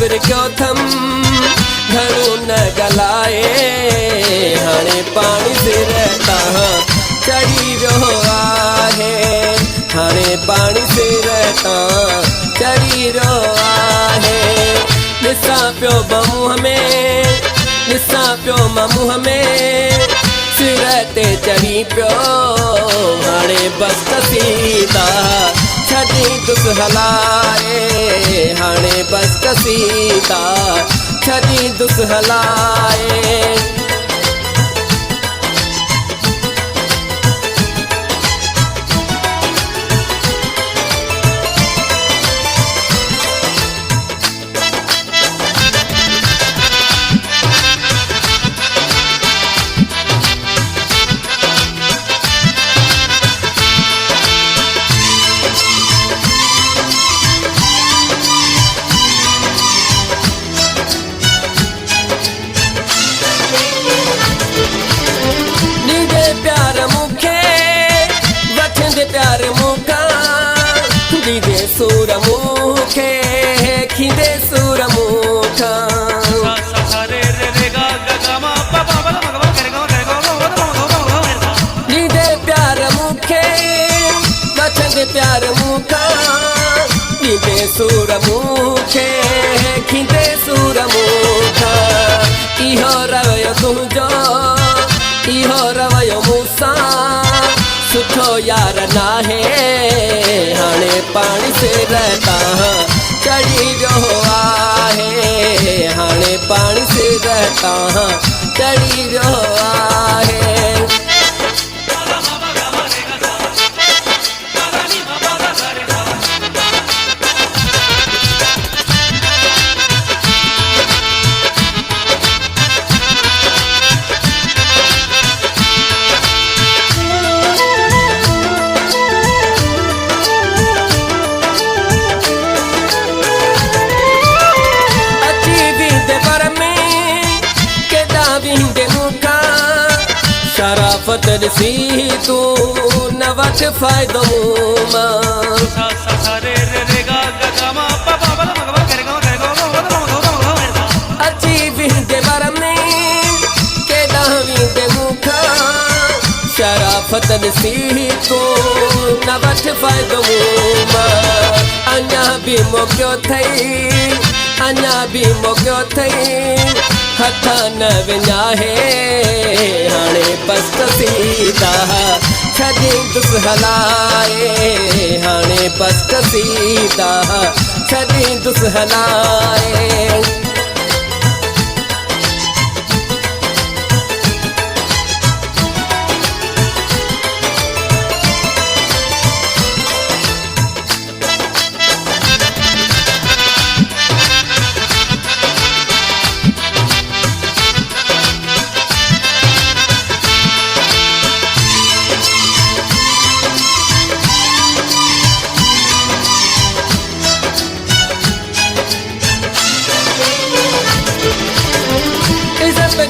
सब्र क्यों थम घणो न गलाए हाणे पाणी सिर तां चढ़ी रहो आहे हाणे पाणी सिर तां चढ़ी रहो आहे ॾिसां पियो मुंहं में ॾिसां पियो मुंहं में सिर ते चढ़ी पियो हाणे बस कसीदा छॾी दुस हलाए हाणे बस कसीदा छॾी दुस हलाए प्यार मुखा दीदे सूर मुखे खींदे सूर मुखा दीदे प्यार मुखे बचंदे प्यार मुखा दीदे सूर मुखे खींदे सूर मुखा इहो रवयो तुंहिंजो इहो रवयो मूंसां सुठो यार नाहे हाणे पाणी सिर तां चढ़ी रहो आहे हाणे पाणी सिर तां चढ़ी रहो आहे शराफत ॾिसी तूं न वठ फ़ाइदो अची वेंदे बर में केॾां वेंदे मूंखां शराफत ॾिसी तूं न वठ फ़ाइदो अञा बि मोकिलियो अथई अञा बि मोकिलियो अथई हथ न विञाहे हाणे बस कसीदा छॾी दुस हलाए हाणे बस कसीदा छॾी दुस हलाए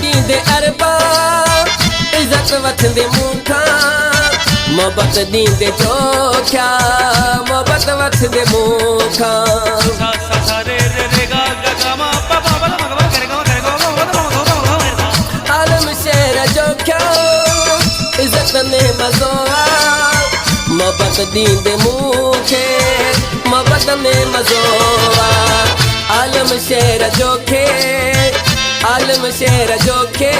दीदे अरबा इज्जत वठंदे मूंखां मोहब्बत दींदे चोखिया मोहब्बत वठंदे मूंखां आलम शेर जो क्या इज्जत में मज़ो मोहब्बत दींदे मूंखे मोहब्बत में मज़ो आलम शेर जो खे आलम शेर जो खे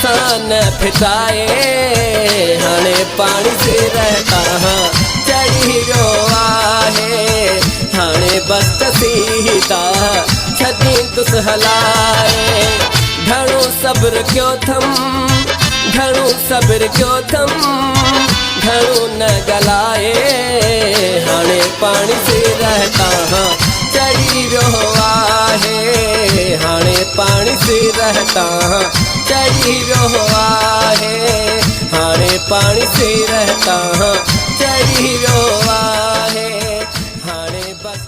सान फिटाए हाणे पाणी सिर तां चढ़ी रहो आहे हाणे बस कसीदा छॾी दुस हलाए घणो सब्र क्यों थम घणो सब्र क्यों थम घणो न गलाए हाणे पाणी सिर तां चढ़ी रहो आहे हाणे पाणी सिर तां चढ़ी रहो आहे हाणे पाणी सिर तां चढ़ी रहो आहे हाणे बस